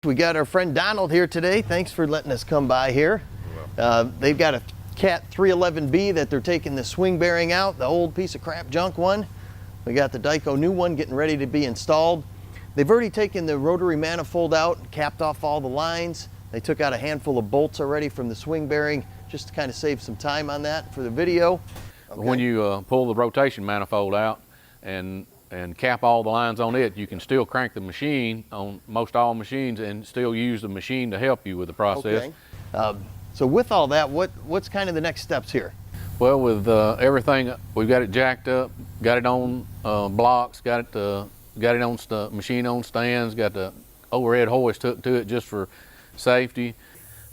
We got our friend Donald here today. Thanks for letting us come by here. They've got a Cat 311B that they're taking the swing bearing out, the old piece of crap junk one. We got the Dyco new one getting ready to be installed. They've already taken the rotary manifold out and capped off all the lines. They took out a handful of bolts already from the swing bearing just to kind of save some time on that for the video. Okay. When you pull the rotation manifold out and cap all the lines on it, you can still crank the machine on most all machines and still use the machine to help you with the process. Okay. So with all that, what's kind of the next steps here? Well, with everything, we've got it jacked up, got it on blocks, got it on machine on stands, got the overhead hoist hooked to it just for safety.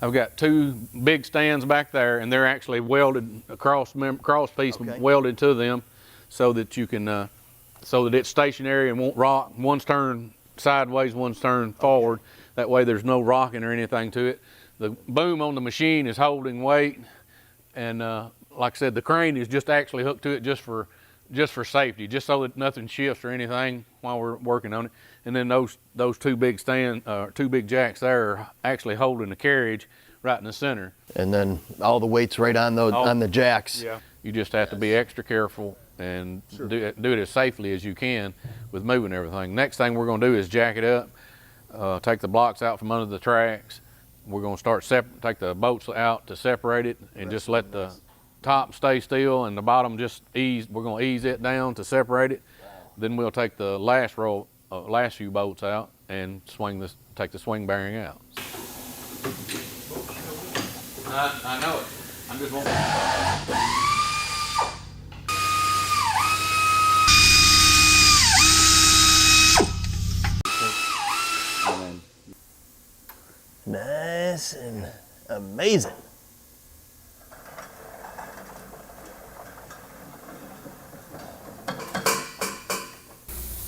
I've got two big stands back there, and they're actually welded, a cross piece welded to them, so that you can, so that it's stationary and won't rock. One's turned sideways, one's turned forward. That way there's no rocking or anything to it. The boom on the machine is holding weight, and like I said, the crane is just actually hooked to it just for safety, just so that nothing shifts or anything while we're working on it. And then those two big jacks there are actually holding the carriage right in the center. And then all the weight's right on the jacks. Yeah. You just have to be extra careful and do it as safely as you can with moving everything. Next thing we're going to do is jack it up, take the blocks out from under the tracks. We're going to start take the bolts out to separate it, and just let the top stay still and the bottom just ease. We're going to ease it down to separate it. Then we'll take the last few bolts out and take the swing bearing out. I know it. I'm just wondering. Nice and amazing.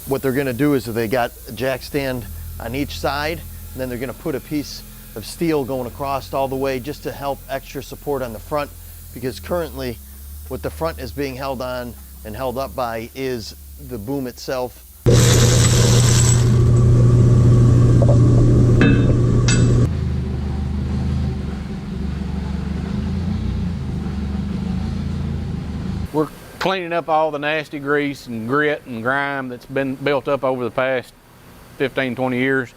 What they're going to do is they got a jack stand on each side, and then they're going to put a piece of steel going across all the way just to help extra support on the front, because currently what the front is being held on and held up by is the boom itself. We're cleaning up all the nasty grease and grit and grime that's been built up over the past 15, 20 years,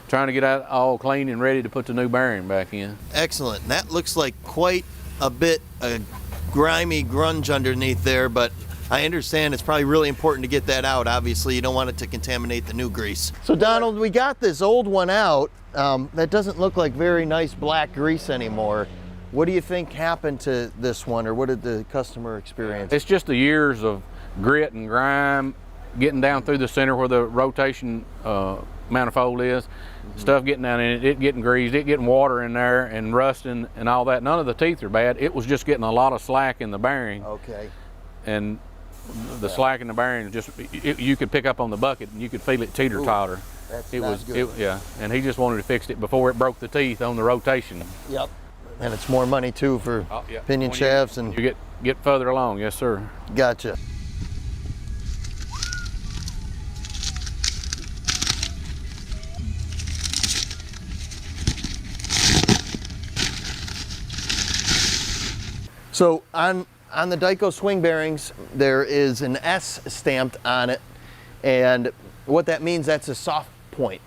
trying to get it all clean and ready to put the new bearing back in. Excellent. And that looks like quite a bit of grimy grunge underneath there, but I understand it's probably really important to get that out. Obviously, you don't want it to contaminate the new grease. So Donald, we got this old one out. That doesn't look like very nice black grease anymore. What do you think happened to this one, or what did the customer experience? It's just the years of grit and grime getting down through the center where the rotation manifold is. Stuff getting down in it getting greased, it getting water in there and rusting and all that. None of the teeth are bad. It was just getting a lot of slack in the bearing. Okay. And the slack in the bearing, you could pick up on the bucket and you could feel it teeter-totter. That's not good. Yeah, and he just wanted to fix it before it broke the teeth on the rotation. Yep. And it's more money too for pinion shafts and you get further along. Yes, sir. Gotcha. So on the Dyco swing bearings, there is an S stamped on it, and what that means, that's a soft point.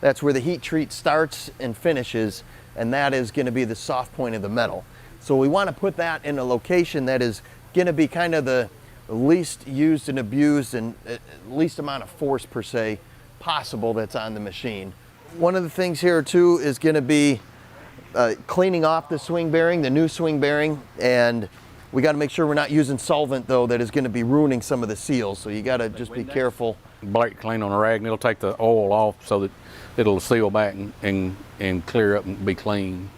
That's where the heat treat starts and finishes, and that is going to be the soft point of the metal. So we want to put that in a location that is going to be kind of the least used and abused and least amount of force per se possible that's on the machine. One of the things here too is going to be cleaning off the swing bearing, the new swing bearing, and we got to make sure we're not using solvent though that is going to be ruining some of the seals, so you got to just be careful. Blade clean on a rag and it'll take the oil off so that it'll seal back and clear up and be clean.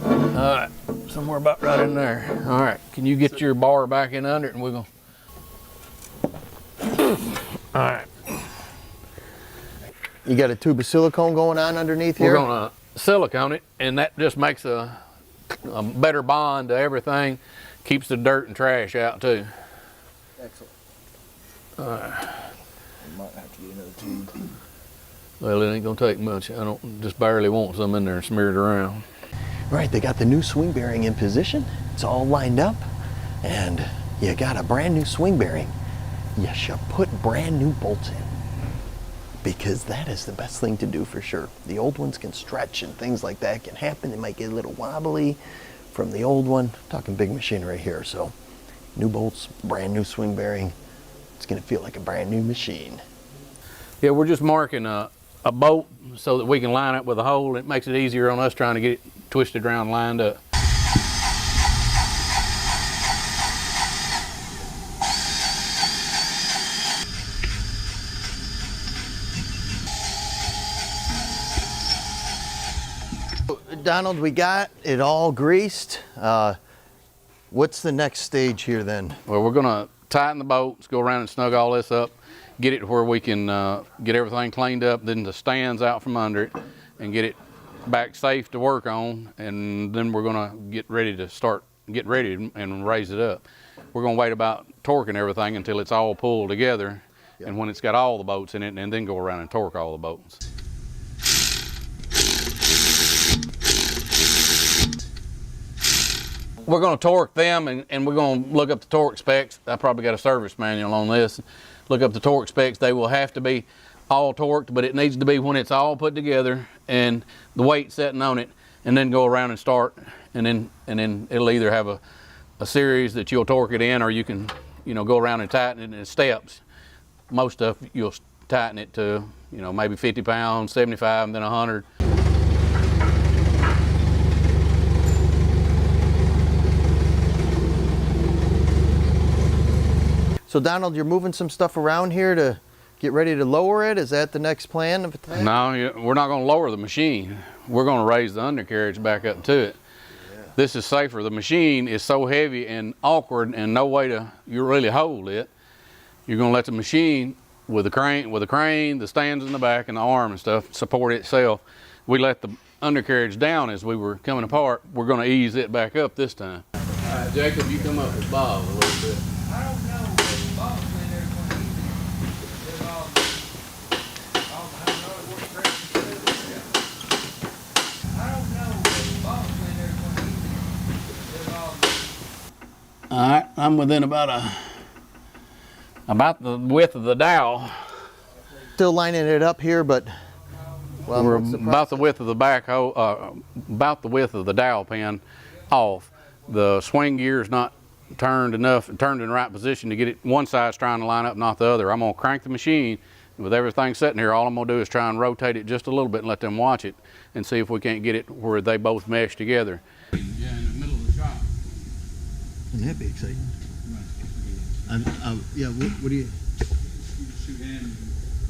All right, somewhere about right in there. All right, can you get your bar back in under it and we're gonna. All right. You got a tube of silicone going on underneath here? We're gonna silicone it, and that just makes a a better bond to everything. Keeps the dirt and trash out too. Excellent. I might have to get another tube. Well, it ain't gonna take much. I don't just barely want some in there and smear it around. All right, they got the new swing bearing in position. It's all lined up, and you got a brand new swing bearing. You should put brand new bolts in, because that is the best thing to do for sure. The old ones can stretch and things like that can happen. They might get a little wobbly from the old one. I'm talking big machinery here, so new bolts, brand new swing bearing. It's gonna feel like a brand new machine. Yeah, we're just marking a bolt so that we can line up with a hole. It makes it easier on us trying to get it twisted around, lined up. Donald, we got it all greased. What's the next stage here then? Well, we're gonna tighten the bolts, go around and snug all this up, get it where we can get everything cleaned up, then the stands out from under it, and get it back safe to work on. And then we're gonna get ready and raise it up. We're gonna wait about torquing everything until it's all pulled together, and when it's got all the bolts in it, and then go around and torque all the bolts. We're going to torque them, and we're going to look up the torque specs. I probably got a service manual on this. Look up the torque specs. They will have to be all torqued, but it needs to be when it's all put together and the weight setting on it, and then go around and start, and then it'll either have a series that you'll torque it in, or you can, go around and tighten it in steps. Most stuff you'll tighten it to, maybe 50 pounds, 75, and then 100. So Donald, you're moving some stuff around here to get ready to lower it? Is that the next plan of attack? No, we're not going to lower the machine. We're going to raise the undercarriage back up to it. Yeah. This is safer. The machine is so heavy and awkward and no way to really hold it. You're going to let the machine with the crane, the stands in the back and the arm and stuff support itself. We let the undercarriage down as we were coming apart. We're going to ease it back up this time. All right, Jacob, you come up with Bob a little bit. I don't know. Bob's been there when All right, I'm within about the width of the dowel. Still lining it up here, but well, we're about the width of the backhoe, about the width of the dowel pin off. The swing gear is not turned in the right position to get it. One side's trying to line up, not the other. I'm gonna crank the machine. With everything sitting here, all I'm gonna do is try and rotate it just a little bit and let them watch it and see if we can't get it where they both mesh together. Yeah, in the middle of the shop. Wouldn't that be exciting? Yeah, what do you? you shoot in and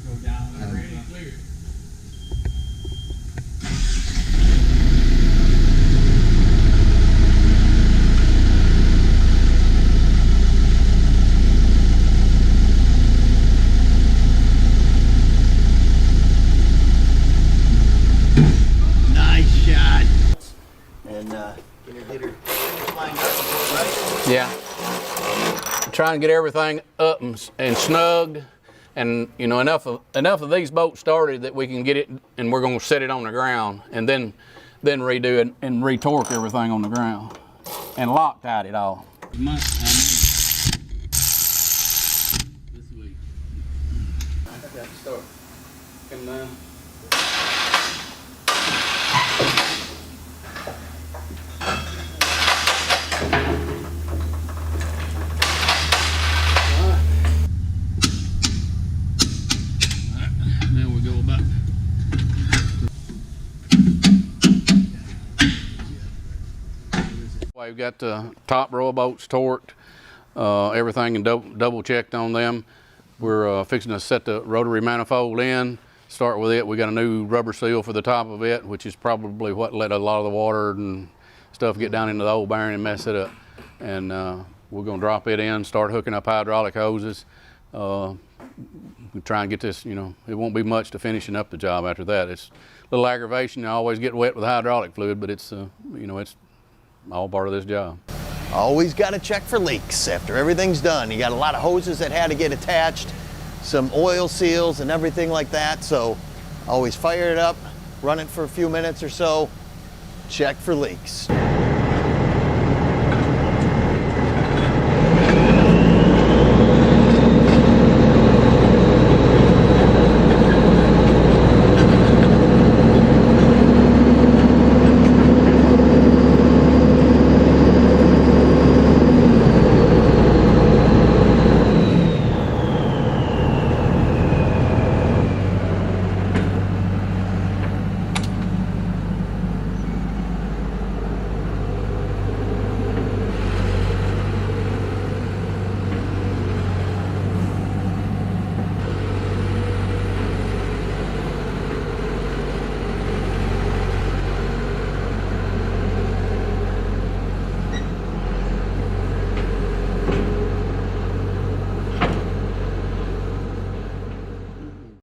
go down. Ready, clear. Yeah. Try and get everything up and snugged, and enough of these bolts started that we can get it, and we're going to set it on the ground, and then redo it and re-torque everything on the ground, and Loctite it all. This week. I got to start. Come down. We've got the top row of bolts torqued, everything and double checked on them. We're fixing to set the rotary manifold in, start with it. We got a new rubber seal for the top of it, which is probably what let a lot of the water and stuff get down into the old bearing and mess it up. And we're gonna drop it in, start hooking up hydraulic hoses. We try and get this, it won't be much to finishing up the job after that. It's a little aggravation. I always get wet with hydraulic fluid, but it's, all part of this job. Always got to check for leaks after everything's done. You got a lot of hoses that had to get attached, some oil seals and everything like that. So always fire it up, run it for a few minutes or so, check for leaks.